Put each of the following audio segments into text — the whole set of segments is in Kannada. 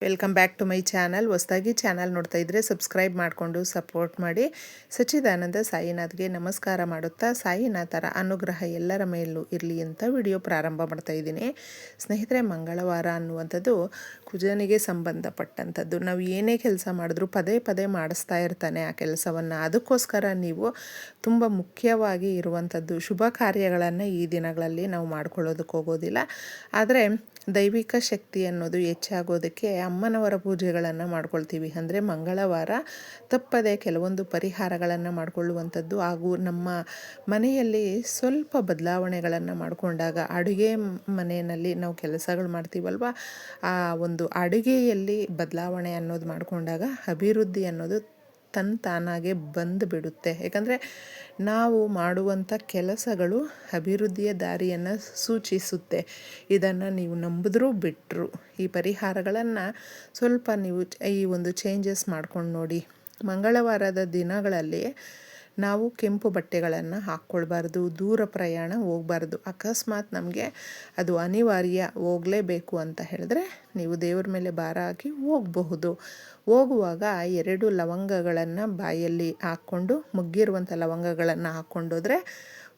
Welcome back to my channel. ಹೊಸದಾಗಿ ಚಾನಲ್ ನೋಡ್ತಾ ಇದ್ದರೆ ಸಬ್ಸ್ಕ್ರೈಬ್ ಮಾಡಿಕೊಂಡು ಸಪೋರ್ಟ್ ಮಾಡಿ. ಸಚ್ಚಿದಾನಂದ ಸಾಯಿನಾಥ್ಗೆ ನಮಸ್ಕಾರ ಮಾಡುತ್ತಾ ಸಾಯಿನಾಥರ ಅನುಗ್ರಹ ಎಲ್ಲರ ಮೇಲೂ ಇರಲಿ ಅಂತ ವಿಡಿಯೋ ಪ್ರಾರಂಭ ಮಾಡ್ತಾ ಇದ್ದೀನಿ. ಸ್ನೇಹಿತರೆ, ಮಂಗಳವಾರ ಅನ್ನುವಂಥದ್ದು ಕುಜನಿಗೆ ಸಂಬಂಧಪಟ್ಟಂಥದ್ದು. ನಾವು ಏನೇ ಕೆಲಸ ಮಾಡಿದ್ರೂ ಪದೇ ಪದೇ ಮಾಡಿಸ್ತಾ ಇರ್ತಾನೆ ಆ ಕೆಲಸವನ್ನು. ಅದಕ್ಕೋಸ್ಕರ ನೀವು ತುಂಬ ಮುಖ್ಯವಾಗಿ ಇರುವಂಥದ್ದು ಶುಭ ಕಾರ್ಯಗಳನ್ನು ಈ ದಿನಗಳಲ್ಲಿ ನಾವು ಮಾಡ್ಕೊಳ್ಳೋದಕ್ಕೆ ಹೋಗೋದಿಲ್ಲ. ಆದರೆ ದೈವಿಕ ಶಕ್ತಿ ಅನ್ನೋದು ಹೆಚ್ಚಾಗೋದಕ್ಕೆ ಅಮ್ಮನವರ ಪೂಜೆಗಳನ್ನು ಮಾಡ್ಕೊಳ್ತೀವಿ. ಅಂದರೆ ಮಂಗಳವಾರ ತಪ್ಪದೆ ಕೆಲವೊಂದು ಪರಿಹಾರಗಳನ್ನು ಮಾಡಿಕೊಳ್ಳುವಂಥದ್ದು ಹಾಗೂ ನಮ್ಮ ಮನೆಯಲ್ಲಿ ಸ್ವಲ್ಪ ಬದಲಾವಣೆಗಳನ್ನು ಮಾಡಿಕೊಂಡಾಗ ಅಡುಗೆ ಮನೆಯಲ್ಲಿ ನಾವು ಕೆಲಸಗಳು ಮಾಡ್ತೀವಲ್ವ, ಆ ಒಂದು ಅಡುಗೆಯಲ್ಲಿ ಬದಲಾವಣೆ ಅನ್ನೋದು ಮಾಡಿಕೊಂಡಾಗ ಅಭಿವೃದ್ಧಿ ಅನ್ನೋದು ತಾನಾಗೆ ಬಂದುಬಿಡುತ್ತೆ. ಯಾಕಂದರೆ ನಾವು ಮಾಡುವಂಥ ಕೆಲಸಗಳು ಅಭಿವೃದ್ಧಿಯ ದಾರಿಯನ್ನು ಸೂಚಿಸುತ್ತೆ. ಇದನ್ನು ನೀವು ನಂಬಿದ್ರೂ ಬಿಟ್ಟರು ಈ ಪರಿಹಾರಗಳನ್ನು ಸ್ವಲ್ಪ ನೀವು ಈ ಒಂದು ಚೇಂಜಸ್ ಮಾಡ್ಕೊಂಡು ನೋಡಿ. ಮಂಗಳವಾರದ ದಿನಗಳಲ್ಲಿ ನಾವು ಕೆಂಪು ಬಟ್ಟೆಗಳನ್ನು ಹಾಕ್ಕೊಳ್ಬಾರ್ದು, ದೂರ ಪ್ರಯಾಣ ಹೋಗಬಾರ್ದು. ಅಕಸ್ಮಾತ್ ನಮಗೆ ಅದು ಅನಿವಾರ್ಯ ಹೋಗಲೇಬೇಕು ಅಂತ ಹೇಳಿದ್ರೆ ನೀವು ದೇವ್ರ ಮೇಲೆ ಭಾರ ಹಾಕಿ ಹೋಗಬಹುದು. ಹೋಗುವಾಗ 2 ಲವಂಗಗಳನ್ನು ಬಾಯಲ್ಲಿ ಹಾಕ್ಕೊಂಡು, ಮುಗ್ಗಿರುವಂಥ ಲವಂಗಗಳನ್ನು ಹಾಕ್ಕೊಂಡೋದ್ರೆ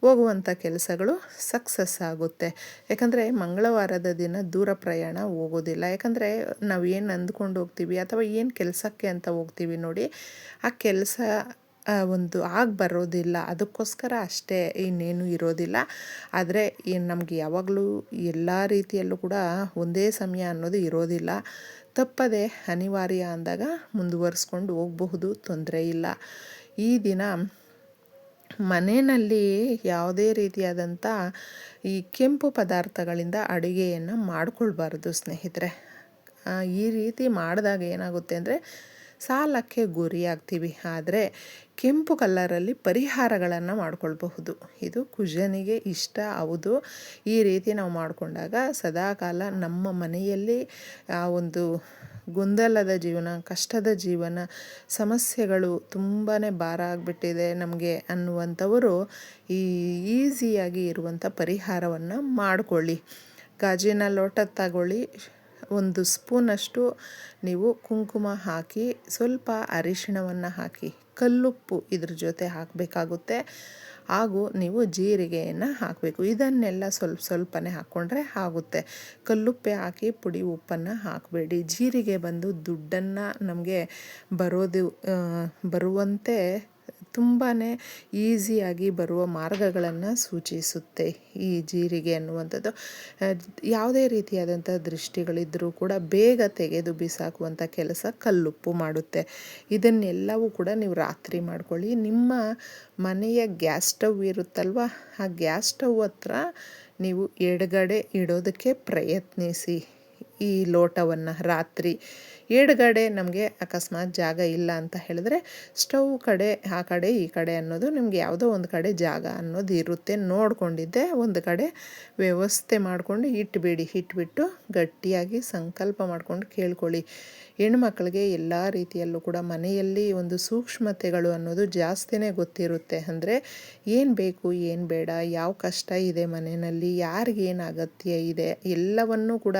ಹೋಗುವಂಥ ಕೆಲಸಗಳು ಸಕ್ಸಸ್ ಆಗುತ್ತೆ. ಯಾಕಂದರೆ ಮಂಗಳವಾರದ ದಿನ ದೂರ ಪ್ರಯಾಣ ಹೋಗೋದಿಲ್ಲ. ಯಾಕಂದರೆ ನಾವು ಏನು ಅಂದ್ಕೊಂಡು ಹೋಗ್ತೀವಿ ಅಥವಾ ಏನು ಕೆಲಸಕ್ಕೆ ಅಂತ ಹೋಗ್ತೀವಿ ನೋಡಿ, ಆ ಕೆಲಸ ಒಂದು ಆಗಿ ಬರೋದಿಲ್ಲ. ಅದಕ್ಕೋಸ್ಕರ ಅಷ್ಟೇ, ಇನ್ನೇನು ಇರೋದಿಲ್ಲ. ಆದರೆ ನಮಗೆ ಯಾವಾಗಲೂ ಎಲ್ಲ ರೀತಿಯಲ್ಲೂ ಕೂಡ ಒಂದೇ ಸಮಯ ಅನ್ನೋದು ಇರೋದಿಲ್ಲ. ತಪ್ಪದೆ ಅನಿವಾರ್ಯ ಅಂದಾಗ ಮುಂದುವರಿಸ್ಕೊಂಡು ಹೋಗಬಹುದು, ತೊಂದರೆ ಇಲ್ಲ. ಈ ದಿನ ಮನೆಯಲ್ಲಿ ಯಾವುದೇ ರೀತಿಯಾದಂಥ ಈ ಕೆಂಪು ಪದಾರ್ಥಗಳಿಂದ ಅಡುಗೆಯನ್ನು ಮಾಡಿಕೊಳ್ಬಾರ್ದು ಸ್ನೇಹಿತರೆ. ಈ ರೀತಿ ಮಾಡಿದಾಗ ಏನಾಗುತ್ತೆ ಅಂದರೆ ಸಾಲಕ್ಕೆ ಗುರಿಯಾಗ್ತೀವಿ. ಆದರೆ ಕೆಂಪು ಕಲ್ಲರಲ್ಲಿ ಪರಿಹಾರಗಳನ್ನು ಮಾಡ್ಕೊಳ್ಬಹುದು. ಇದು ಕುಜನಿಗೆ ಇಷ್ಟ, ಹೌದು. ಈ ರೀತಿ ನಾವು ಮಾಡಿಕೊಂಡಾಗ ಸದಾಕಾಲ ನಮ್ಮ ಮನೆಯಲ್ಲಿ ಒಂದು ಗೊಂದಲದ ಜೀವನ, ಕಷ್ಟದ ಜೀವನ, ಸಮಸ್ಯೆಗಳು ತುಂಬಾ ಭಾರ ಆಗಿಬಿಟ್ಟಿದೆ ನಮಗೆ ಅನ್ನುವಂಥವರು ಈ ಈಸಿಯಾಗಿ ಇರುವಂಥ ಪರಿಹಾರವನ್ನು ಮಾಡಿಕೊಳ್ಳಿ. ಗಾಜಿನ ಲೋಟ ತಗೊಳ್ಳಿ, 1 ಸ್ಪೂನಷ್ಟು ನೀವು ಕುಂಕುಮ ಹಾಕಿ, ಸ್ವಲ್ಪ ಅರಿಶಿಣವನ್ನು ಹಾಕಿ, ಕಲ್ಲುಪ್ಪು ಇದ್ರ ಜೊತೆ ಹಾಕಬೇಕಾಗುತ್ತೆ. ಹಾಗೂ ನೀವು ಜೀರಿಗೆಯನ್ನು ಹಾಕಬೇಕು. ಇದನ್ನೆಲ್ಲ ಸ್ವಲ್ಪನೇ ಹಾಕ್ಕೊಂಡ್ರೆ ಆಗುತ್ತೆ. ಕಲ್ಲುಪ್ಪೆ ಹಾಕಿ ಪುಡಿ ಉಪ್ಪನ್ನು ಹಾಕಬೇಡಿ. ಜೀರಿಗೆ ಬಂದು ದುಡ್ಡನ್ನು ನಮಗೆ ಬರುವಂತೆ ತುಂಬಾ ಈಸಿಯಾಗಿ ಬರುವ ಮಾರ್ಗಗಳನ್ನು ಸೂಚಿಸುತ್ತೆ ಈ ಜೀರಿಗೆ ಅನ್ನುವಂಥದ್ದು. ಯಾವುದೇ ರೀತಿಯಾದಂಥ ದೃಷ್ಟಿಗಳಿದ್ದರೂ ಕೂಡ ಬೇಗ ತೆಗೆದು ಬಿಸಾಕುವಂಥ ಕೆಲಸ ಕಲ್ಲುಪ್ಪು ಮಾಡುತ್ತೆ. ಇದನ್ನೆಲ್ಲವೂ ಕೂಡ ನೀವು ರಾತ್ರಿ ಮಾಡ್ಕೊಳ್ಳಿ. ನಿಮ್ಮ ಮನೆಯ ಗ್ಯಾಸ್ ಸ್ಟವ್ ಇರುತ್ತಲ್ವ, ಆ ಗ್ಯಾಸ್ ಸ್ಟವ್ ಹತ್ರ ನೀವು ಎಡಗಡೆ ಇಡೋದಕ್ಕೆ ಪ್ರಯತ್ನಿಸಿ ಈ ಲೋಟವನ್ನು. ರಾತ್ರಿ ಎಡಗಡೆ ನಮಗೆ ಅಕಸ್ಮಾತ್ ಜಾಗ ಇಲ್ಲ ಅಂತ ಹೇಳಿದ್ರೆ ಸ್ಟವ್ ಕಡೆ, ಆ ಕಡೆ ಈ ಕಡೆ ಅನ್ನೋದು ನಿಮಗೆ ಯಾವುದೋ ಒಂದು ಕಡೆ ಜಾಗ ಅನ್ನೋದು ಇರುತ್ತೆ. ನೋಡಿಕೊಂಡಿದ್ದೆ ಒಂದು ಕಡೆ ವ್ಯವಸ್ಥೆ ಮಾಡಿಕೊಂಡು ಇಟ್ಬಿಟ್ಟು ಗಟ್ಟಿಯಾಗಿ ಸಂಕಲ್ಪ ಮಾಡಿಕೊಂಡು ಕೇಳ್ಕೊಳ್ಳಿ. ಹೆಣ್ಮಕ್ಳಿಗೆ ಎಲ್ಲ ರೀತಿಯಲ್ಲೂ ಕೂಡ ಮನೆಯಲ್ಲಿ ಒಂದು ಸೂಕ್ಷ್ಮತೆಗಳು ಅನ್ನೋದು ಜಾಸ್ತಿನೇ ಗೊತ್ತಿರುತ್ತೆ. ಅಂದರೆ ಏನು ಬೇಕು, ಏನು ಬೇಡ, ಯಾವ ಕಷ್ಟ ಇದೆ ಮನೆಯಲ್ಲಿ, ಯಾರಿಗೇನು ಅಗತ್ಯ ಇದೆ, ಎಲ್ಲವನ್ನೂ ಕೂಡ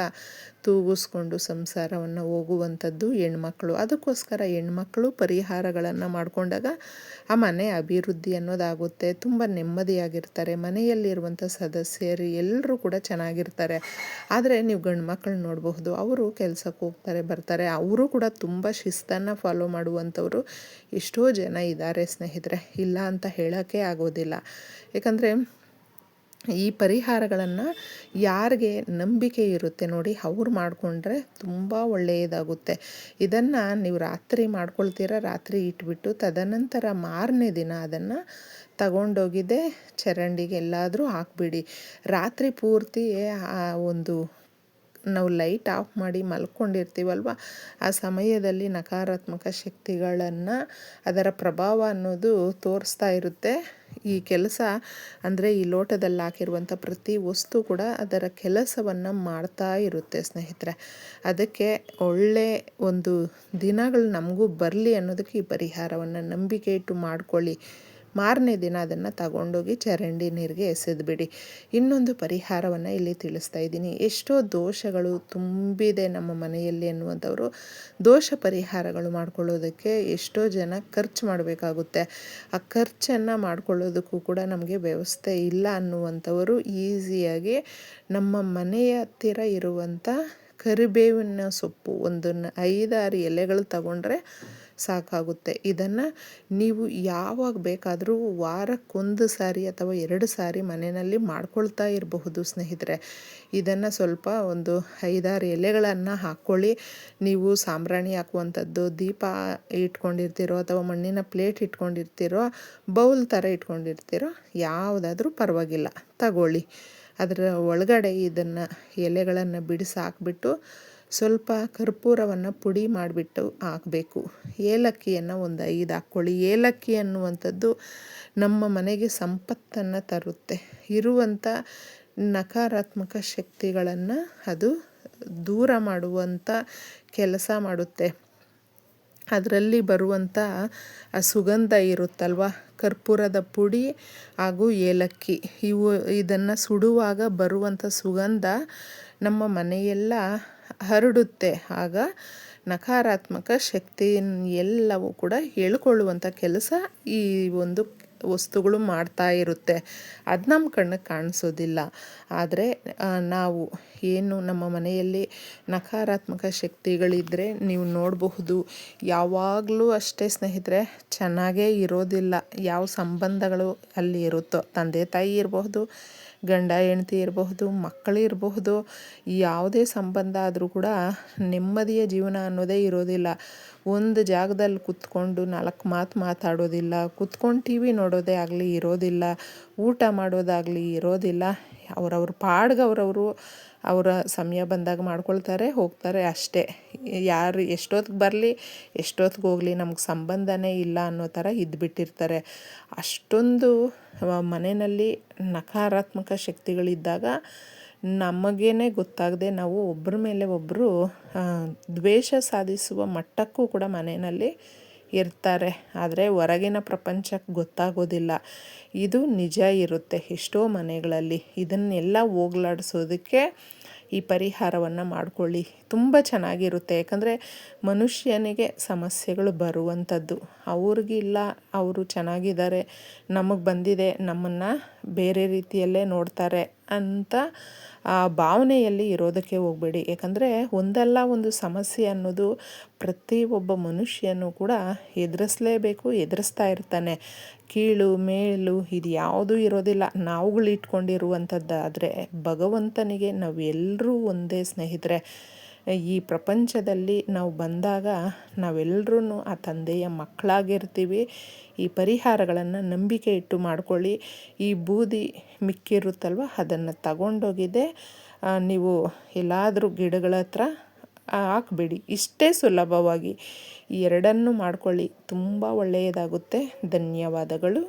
ತೂಗಿಸ್ಕೊಂಡು ಸಂಸಾರವನ್ನು ಹೋಗುವಂಥದ್ದು ಹೆಣ್ಮಕ್ಳು. ಅದಕ್ಕೋಸ್ಕರ ಹೆಣ್ಮಕ್ಳು ಪರಿಹಾರಗಳನ್ನು ಮಾಡಿಕೊಂಡಾಗ ಆ ಮನೆ ಅಭಿವೃದ್ಧಿ ಅನ್ನೋದಾಗುತ್ತೆ. ತುಂಬ ನೆಮ್ಮದಿಯಾಗಿರ್ತಾರೆ. ಮನೆಯಲ್ಲಿರುವಂಥ ಸದಸ್ಯರು ಎಲ್ಲರೂ ಕೂಡ ಚೆನ್ನಾಗಿರ್ತಾರೆ. ಆದರೆ ನೀವು ಗಂಡು ಮಕ್ಕಳು ನೋಡಬಹುದು, ಅವರು ಕೆಲಸಕ್ಕೆ ಹೋಗ್ತಾರೆ, ಬರ್ತಾರೆ. ಅವರು ಕೂಡ ತುಂಬ ಶಿಸ್ತನ್ನು ಫಾಲೋ ಮಾಡುವಂಥವ್ರು ಎಷ್ಟೋ ಜನ ಇದ್ದಾರೆ ಸ್ನೇಹಿತರೆ, ಇಲ್ಲ ಅಂತ ಹೇಳೋಕ್ಕೆ ಆಗೋದಿಲ್ಲ. ಯಾಕಂದರೆ ಈ ಪರಿಹಾರಗಳನ್ನು ಯಾರಿಗೆ ನಂಬಿಕೆ ಇರುತ್ತೆ ನೋಡಿ, ಅವ್ರು ಮಾಡಿಕೊಂಡ್ರೆ ತುಂಬ ಒಳ್ಳೆಯದಾಗುತ್ತೆ. ಇದನ್ನು ನೀವು ರಾತ್ರಿ ಮಾಡ್ಕೊಳ್ತೀರ, ರಾತ್ರಿ ಇಟ್ಬಿಟ್ಟು ತದನಂತರ ಮಾರನೇ ದಿನ ಅದನ್ನು ತಗೊಂಡೋಗಿದ್ದೆ ಚರಂಡಿಗೆ ಎಲ್ಲಾದರೂ ಹಾಕಿಬಿಡಿ. ರಾತ್ರಿ ಪೂರ್ತಿ ಆ ಒಂದು ನಾವು ಲೈಟ್ ಆಫ್ ಮಾಡಿ ಮಲ್ಕೊಂಡಿರ್ತೀವಲ್ವ, ಆ ಸಮಯದಲ್ಲಿ ನಕಾರಾತ್ಮಕ ಶಕ್ತಿಗಳನ್ನು ಅದರ ಪ್ರಭಾವ ಅನ್ನೋದು ತೋರಿಸ್ತಾ ಇರುತ್ತೆ. ಈ ಕೆಲಸ ಅಂದರೆ ಈ ಲೋಟದಲ್ಲಿ ಹಾಕಿರುವಂಥ ಪ್ರತಿ ವಸ್ತು ಕೂಡ ಅದರ ಕೆಲಸವನ್ನು ಮಾಡ್ತಾ ಇರುತ್ತೆ ಸ್ನೇಹಿತರೆ. ಅದಕ್ಕೆ ಒಳ್ಳೆ ಒಂದು ದಿನಗಳು ನಮಗೂ ಬರಲಿ ಅನ್ನೋದಕ್ಕೆ ಈ ಪರಿಹಾರವನ್ನು ನಂಬಿಕೆ ಇಟ್ಟು ಮಾಡ್ಕೊಳ್ಳಿ. ಮಾರನೇ ದಿನ ಅದನ್ನು ತಗೊಂಡೋಗಿ ಚರಂಡಿ ನೀರಿಗೆ ಎಸೆದುಬಿಡಿ. ಇನ್ನೊಂದು ಪರಿಹಾರವನ್ನು ಇಲ್ಲಿ ತಿಳಿಸ್ತಾ ಇದ್ದೀನಿ. ಎಷ್ಟೋ ದೋಷಗಳು ತುಂಬಿದೆ ನಮ್ಮ ಮನೆಯಲ್ಲಿ ಅನ್ನುವಂಥವರು ದೋಷ ಪರಿಹಾರಗಳು ಮಾಡ್ಕೊಳ್ಳೋದಕ್ಕೆ ಎಷ್ಟೋ ಜನ ಖರ್ಚು ಮಾಡಬೇಕಾಗುತ್ತೆ. ಆ ಖರ್ಚನ್ನು ಮಾಡ್ಕೊಳ್ಳೋದಕ್ಕೂ ಕೂಡ ನಮಗೆ ವ್ಯವಸ್ಥೆ ಇಲ್ಲ ಅನ್ನುವಂಥವರು ಈಸಿಯಾಗಿ ನಮ್ಮ ಮನೆಯ ಹತ್ತಿರ ಇರುವಂಥ ಕರಿಬೇವಿನ ಸೊಪ್ಪು ಒಂದು 5-6 ಎಲೆಗಳು ತಗೊಂಡ್ರೆ ಸಾಕಾಗುತ್ತೆ. ಇದನ್ನು ನೀವು ಯಾವಾಗ ಬೇಕಾದರೂ ವಾರಕ್ಕೊಂದು ಸಾರಿ ಅಥವಾ 2 ಸಾರಿ ಮನೆಯಲ್ಲಿ ಮಾಡ್ಕೊಳ್ತಾ ಇರಬಹುದು ಸ್ನೇಹಿತರೆ. ಇದನ್ನು ಸ್ವಲ್ಪ ಒಂದು 5-6 ಎಲೆಗಳನ್ನು ಹಾಕ್ಕೊಳ್ಳಿ. ನೀವು ಸಾಂಬ್ರಾಣಿ ಹಾಕುವಂಥದ್ದು, ದೀಪ ಇಟ್ಕೊಂಡಿರ್ತೀರೋ ಅಥವಾ ಮಣ್ಣಿನ ಪ್ಲೇಟ್ ಇಟ್ಕೊಂಡಿರ್ತೀರೋ, ಬೌಲ್ ಥರ ಇಟ್ಕೊಂಡಿರ್ತೀರೋ ಯಾವುದಾದ್ರೂ ಪರವಾಗಿಲ್ಲ ತಗೊಳ್ಳಿ. ಅದರ ಒಳಗಡೆ ಇದನ್ನು ಎಲೆಗಳನ್ನು ಬಿಡಿಸಿ ಹಾಕ್ಬಿಟ್ಟು ಸ್ವಲ್ಪ ಕರ್ಪೂರವನ್ನು ಪುಡಿ ಮಾಡಿಬಿಟ್ಟು ಹಾಕಬೇಕು. ಏಲಕ್ಕಿಯನ್ನು ಒಂದು 5 ಹಾಕ್ಕೊಳ್ಳಿ. ಏಲಕ್ಕಿ ಅನ್ನುವಂಥದ್ದು ನಮ್ಮ ಮನೆಗೆ ಸಂಪತ್ತನ್ನು ತರುತ್ತೆ. ಇರುವಂಥ ನಕಾರಾತ್ಮಕ ಶಕ್ತಿಗಳನ್ನು ಅದು ದೂರ ಮಾಡುವಂಥ ಕೆಲಸ ಮಾಡುತ್ತೆ. ಅದರಲ್ಲಿ ಬರುವಂಥ ಆ ಸುಗಂಧ ಇರುತ್ತಲ್ವ, ಕರ್ಪೂರದ ಪುಡಿ ಹಾಗೂ ಏಲಕ್ಕಿ ಇದನ್ನು ಸುಡುವಾಗ ಬರುವಂಥ ಸುಗಂಧ ನಮ್ಮ ಮನೆಯೆಲ್ಲ ಹರಡುತ್ತೆ. ಆಗ ನಕಾರಾತ್ಮಕ ಶಕ್ತಿ ಎಲ್ಲವೂ ಕೂಡ ಹೇಳ್ಕೊಳ್ಳುವಂಥ ಕೆಲಸ ಈ ಒಂದು ವಸ್ತುಗಳು ಮಾಡ್ತಾ ಇರುತ್ತೆ. ಅದು ನಮ್ಮ ಕಣ್ಣಿಗೆ ಕಾಣಿಸೋದಿಲ್ಲ. ಆದರೆ ನಾವು ಏನು ನಮ್ಮ ಮನೆಯಲ್ಲಿ ನಕಾರಾತ್ಮಕ ಶಕ್ತಿಗಳಿದ್ದರೆ ನೀವು ನೋಡಬಹುದು, ಯಾವಾಗಲೂ ಅಷ್ಟೇ ಸ್ನೇಹಿತರೆ, ಚೆನ್ನಾಗೇ ಇರೋದಿಲ್ಲ. ಯಾವ ಸಂಬಂಧಗಳು ಅಲ್ಲಿ ಇರುತ್ತೋ, ತಂದೆ ತಾಯಿ ಇರಬಹುದು, ಗಂಡ ಹೆಂಡ್ತಿ ಇರಬಹುದು, ಮಕ್ಕಳಿರಬಹುದು, ಯಾವುದೇ ಸಂಬಂಧ ಆದರೂ ಕೂಡ ನೆಮ್ಮದಿಯ ಜೀವನ ಅನ್ನೋದೇ ಇರೋದಿಲ್ಲ. ಒಂದು ಜಾಗದಲ್ಲಿ ಕೂತ್ಕೊಂಡು 4 ಮಾತು ಮಾತಾಡೋದಿಲ್ಲ, ಕೂತ್ಕೊಂಡು ಟಿ ವಿ ನೋಡೋದೇ ಆಗಲಿ ಇರೋದಿಲ್ಲ, ಊಟ ಮಾಡೋದಾಗಲಿ ಇರೋದಿಲ್ಲ. ಅವರವ್ರ ಪಾಡ್ಗೆ ಅವರ ಸಮಯ ಬಂದಾಗ ಮಾಡ್ಕೊಳ್ತಾರೆ, ಹೋಗ್ತಾರೆ ಅಷ್ಟೇ. ಯಾರು ಎಷ್ಟೊತ್ತಿಗೆ ಬರಲಿ ಎಷ್ಟೊತ್ತಿಗೆ ಹೋಗಲಿ ನಮ್ಗೆ ಸಂಬಂಧನೇ ಇಲ್ಲ ಅನ್ನೋ ಥರ ಇದ್ದುಬಿಟ್ಟಿರ್ತಾರೆ. ಅಷ್ಟೊಂದು ಮನೆಯಲ್ಲಿ ನಕಾರಾತ್ಮಕ ಶಕ್ತಿಗಳಿದ್ದಾಗ ನಮಗೇ ಗೊತ್ತಾಗದೆ ನಾವು ಒಬ್ಬರ ಮೇಲೆ ಒಬ್ಬರು ದ್ವೇಷ ಸಾಧಿಸುವ ಮಟ್ಟಕ್ಕೂ ಕೂಡ ಮನೆಯಲ್ಲಿ ಇರ್ತಾರೆ. ಆದರೆ ಹೊರಗಿನ ಪ್ರಪಂಚಕ್ಕೆ ಗೊತ್ತಾಗೋದಿಲ್ಲ. ಇದು ನಿಜ ಇರುತ್ತೆ ಎಷ್ಟೋ ಮನೆಗಳಲ್ಲಿ. ಇದನ್ನೆಲ್ಲ ಹೋಗ್ಲಾಡಿಸೋದಕ್ಕೆ ಈ ಪರಿಹಾರವನ್ನು ಮಾಡಿಕೊಳ್ಳಿ. ತುಂಬ ಚೆನ್ನಾಗಿರುತ್ತೆ. ಯಾಕಂದರೆ ಮನುಷ್ಯನಿಗೆ ಸಮಸ್ಯೆಗಳು ಬರುವಂಥದ್ದು, ಅವ್ರಿಗಿಲ್ಲ, ಅವರು ಚೆನ್ನಾಗಿದ್ದಾರೆ, ನಮಗೆ ಬಂದಿದೆ, ನಮ್ಮನ್ನು ಬೇರೆ ರೀತಿಯಲ್ಲೇ ನೋಡ್ತಾರೆ ಅಂತ ಆ ಭಾವನೆಯಲ್ಲಿ ಇರೋದಕ್ಕೆ ಹೋಗಬೇಡಿ. ಯಾಕಂದರೆ ಒಂದಲ್ಲ ಒಂದು ಸಮಸ್ಯೆ ಅನ್ನೋದು ಪ್ರತಿಯೊಬ್ಬ ಮನುಷ್ಯನೂ ಕೂಡ ಎದುರಿಸ್ತಾ ಇರ್ತಾನೆ. ಕೀಳು ಮೇಲು ಇದು ಯಾವುದೂ ಇರೋದಿಲ್ಲ. ನಾವುಗಳು ಇಟ್ಕೊಂಡಿರುವಂಥದ್ದಾದರೆ ಭಗವಂತನಿಗೆ ನಾವೆಲ್ಲರೂ ಒಂದೇ ಸ್ನೇಹಿತರೆ. ಈ ಪ್ರಪಂಚದಲ್ಲಿ ನಾವು ಬಂದಾಗ ನಾವೆಲ್ಲರೂ ಆ ತಂದೆಯ ಮಕ್ಕಳಾಗಿರ್ತೀವಿ. ಈ ಪರಿಹಾರಗಳನ್ನು ನಂಬಿಕೆ ಇಟ್ಟು ಮಾಡ್ಕೊಳ್ಳಿ. ಈ ಬೂದಿ ಮಿಕ್ಕಿರುತ್ತಲ್ವ, ಅದನ್ನು ತಗೊಂಡೋಗಿದೆ ನೀವು ಎಲ್ಲಾದರೂ ಗಿಡಗಳ ಹತ್ರ ಹಾಕ್ಬಿಡಿ. ಇಷ್ಟೇ ಸುಲಭವಾಗಿ ಈ ಎರಡನ್ನೂ ಮಾಡ್ಕೊಳ್ಳಿ, ತುಂಬ ಒಳ್ಳೆಯದಾಗುತ್ತೆ. ಧನ್ಯವಾದಗಳು.